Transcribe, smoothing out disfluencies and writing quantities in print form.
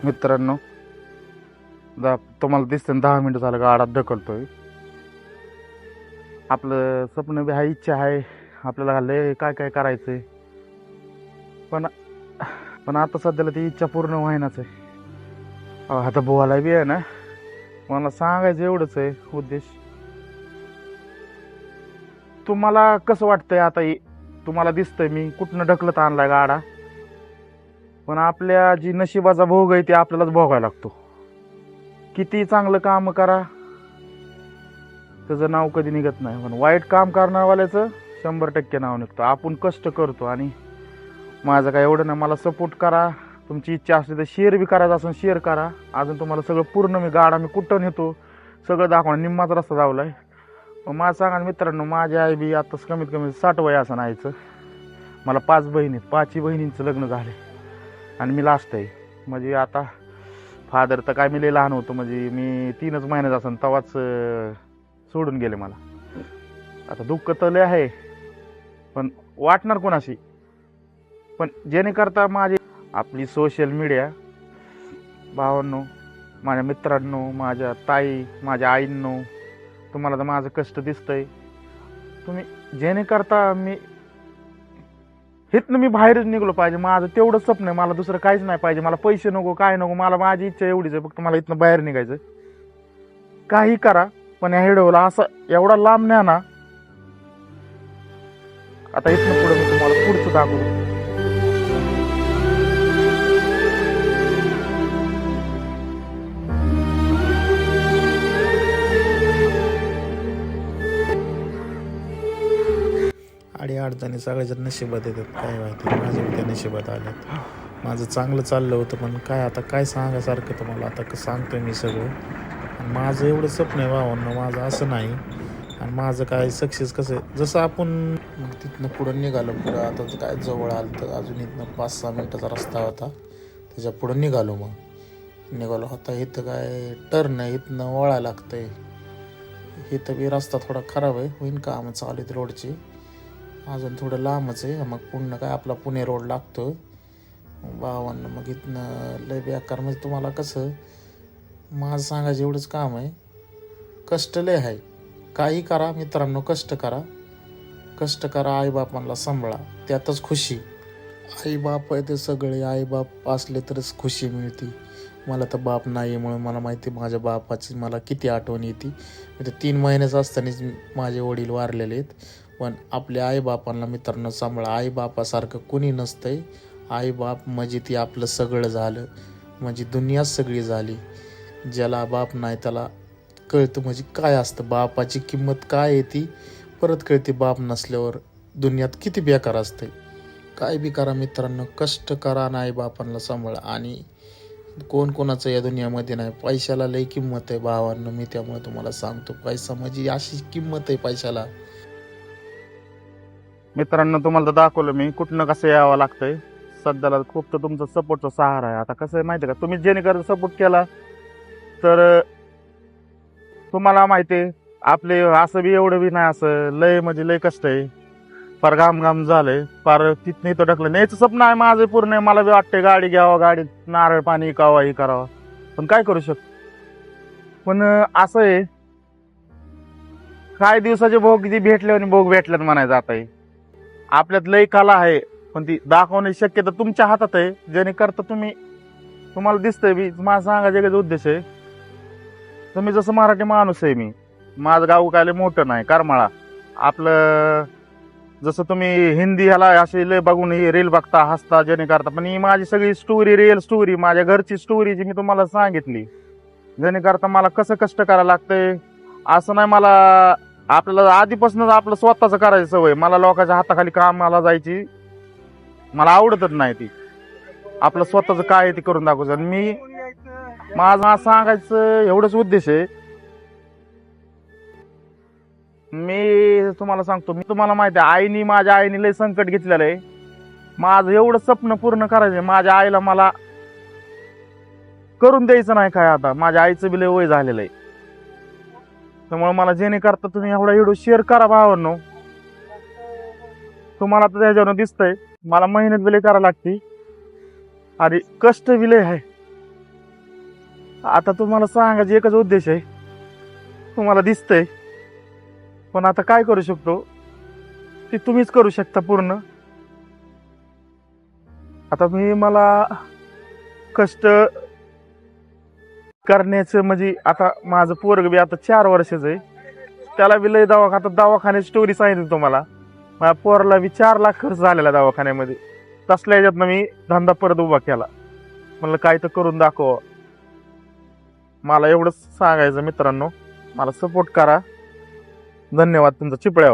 मित्रांनो, तुम्हाला दिसतं 10 मिनिटं झालं गाडा ढकलतोय. आपलं स्वप्न बी आहे, इच्छा आहे, आपल्याला लय काय काय करायचंय, पण पण आता सध्याला ती इच्छा पूर्ण व्हायनाच आहे. आता बोलाय बी आहे ना, मला सांगायचं एवढंच आहे उद्देश. तुम्हाला कसं वाटतंय आता? तुम्हाला दिसतंय मी कुठनं ढकलत आणलाय गाडा, पण आपल्या जी नशिबाचा भोग आहे ते आपल्यालाच भोगायला लागतो. किती चांगलं काम करा, त्याचं नाव कधी निघत नाही, पण वाईट काम करणारवाल्याचं 100% नाव निघतं. आपण कष्ट करतो आणि माझं काय एवढं नाही. मला सपोर्ट करा, तुमची इच्छा असली तर शेअर बी करायचं असून शेअर करा. अजून तुम्हाला सगळं पूर्ण मी गाडा मी कुठं नेतो सगळं दाखवणार. निम्माच रस्ता जावलाय. मग माझं सांगा मित्रांनो, माझी आई बी आताच कमीत कमी 60 वय असं नाहीचं. मला 5 बहिणी, 5ही बहिणींचं लग्न झाले आणि मी लास्ट आहे. म्हणजे आता फादर तर काय मी लय लहान होतो, म्हणजे मी 3च महिन्याचा असं तेव्हाच सोडून गेले मला. आता दुःख तर लय आहे, पण वाटणार कोणाशी. पण जेणे करता माझी आपली सोशल मीडिया भावांनो, माझ्या मित्रांनो, माझ्या ताई, माझ्या आईंनो, तुम्हाला तर माझं कष्ट दिसतंय. तुम्ही जेणे करता हितनं मी बाहेरच निघलो पाहिजे. माझं तेवढं स्वप्न आहे. मला दुसरं काहीच नाही पाहिजे. मला पैसे नको, काय नको. मला माझी इच्छा एवढीच आहे, फक्त मला इथनं बाहेर निघायचं. काही करा, पण या व्हिडिओला असं एवढा लांब न्या ना. आता इथनं पुढे मी तुम्हाला पुढचं दाखवतो. अडचणी सगळ्याच्या नशिबात येतात, काय माहिती. माझ्या त्या नशिबात आल्यात. माझं चांगलं चाललं होतं, पण काय आता काय सांगासारखं तुम्हाला. आता सांगतोय मी सगळं. आणि माझं एवढं स्वप्न आहे भावांना, माझं असं नाही. आणि माझं काय सक्सेस कसं आहे, जसं आपण तिथनं पुढं निघालो. पुढं आता काय जवळ आलं तर अजून इथनं 5-6 मिनटाचा रस्ता होता. त्याच्या पुढं निघालो. मग निघालो होता. इथं काय टर्न आहे, इथनं वळायला लागतं आहे. इथं बी रस्ता थोडा खराब आहे, होईन कामं चालू आहेत रोडची. अजून थोडं लांबच आहे. मग पुन्हा काय आपला पुणे रोड लागतो भावांना. मग इथनं लय बेकार, म्हणजे तुम्हाला कसं माझं सांगायचं एवढंच काम आहे. कष्ट लय आहे. काही करा मित्रांनो, कष्ट करा, कष्ट करा. आईबापांना सांभाळा, त्यातच खुशी. आईबाप आहे ते सगळे. आईबाप असले तरच खुशी मिळते. मला तर बाप नाही, म्हणून मला माहिती माझ्या बापाची मला किती आठवण येते. मी तर 3 महिन्याचं असतानाच माझे वडील वारलेले आहेत. पण आपल्या आईबापांना मित्रांनो सांभाळा. आईबापासारखं कुणी नसतंय. आईबाप म्हणजे ती आपलं सगळं झालं, म्हणजे दुनियाच सगळी झाली. ज्याला बाप नाही त्याला कळतं म्हणजे काय असतं, बापाची किंमत काय आहे ती परत कळते. बाप नसल्यावर दुनियात किती बेकार असते. काय बी करा मित्रांनो, कष्ट करा आणि आईबापांना सांभाळा. आणि कोण कोणाचं या दुनियामध्ये नाही. पैशाला लई किंमत आहे भावांनो. मी त्यामुळे तुम्हाला सांगतो, पैसा म्हणजे अशी किंमत आहे पैशाला. मित्रांनो, तुम्हाला तर दाखवलं मी कुठनं कसं यावं लागतंय. सध्याला खूप तर तुमचा सपोर्टचा सहारा आहे. आता कसं आहे माहिती आहे का, तुम्ही जेणेकरून सपोर्ट केला तर तुम्हाला माहिती आहे आपले असं बी एवढं बी नाही, असं लय म्हणजे लय कष्ट आहे. फार घाम झालंय. फार तिथनं इथं ढकलं. न्यायचं स्वप्न आहे माझं पूर्ण आहे. मला बी वाटतंय गाडी घ्यावं, गाडीत नारळ पाणी विकावं, हे करावं, पण काय करू शकतो. पण असं आहे, काय दिवसाचे भोग किती भेटले आणि भोग भेटल्यात म्हणायचं. आता आपल्यात लय कला आहे, पण ती दाखवण्याची शक्यता तुमच्या हातात आहे. जेणे करता तुम्हाला दिसतंय बी. माझा सांगायचा एकच उद्देश आहे, तुम्ही जसं मराठी माणूस आहे, मी माझं गाव काय मोठं नाही, करमाळा आपलं. जसं तुम्ही हिंदी ह्याला असे लय बघून ही रील बघता, हसता, जेणे करता, पण ही माझी सगळी स्टोरी, रिअल स्टोरी, माझ्या घरची स्टोरी जी मी तुम्हाला सांगितली. जेणे करता मला कसं कष्ट करायला लागतंय असं नाही. मला आपल्याला आधीपासूनच आपलं स्वतःच करायची सवय. मला लोकांच्या हाताखाली कामाला जायची मला आवडतच नाही. ती आपलं स्वतःच काय आहे ते करून दाखवायचं. आणि मी माझं सांगायचं एवढंच उद्देश आहे. मी तुम्हाला सांगतो, मी तुम्हाला माहिती आहे माझ्या आईने लय संकट घेतलेलं आहे. माझं एवढं स्वप्न पूर्ण करायचं. माझ्या आईला मला करून द्यायचं नाही काय. आता माझ्या आईचं बी लय वय झालेलं आहे. त्यामुळे मला जेणे करता तुम्ही एवढा व्हिडिओ शेअर करा भावांनो. तुम्हाला तर त्याच्यावर दिसतंय मला मेहनत बी लय करायला लागते आणि कष्ट बी लय आहे. आता तुम्हाला सांगायचं एकच उद्देश आहे, तुम्हाला दिसतंय, पण आता काय करू शकतो ते तुम्हीच करू शकता पूर्ण. आता मला कष्ट करण्याचं म्हणजे आता माझं पोरग बी आता 4 वर्षाचं आहे, त्याला बी लय दवाखान्याची स्टोरी सांगितली तुम्हाला. माझ्या पोराला बी 4 लाख खर्च झालेला दवाखान्यामध्ये. तसल्या ह्याच्यातनं मी धंदा परत उभा केला. म्हणलं काय तर करून दाखव. मला एवढंच सांगायचं मित्रांनो, मला सपोर्ट करा. धन्यवाद तुमचा चिपळ्या.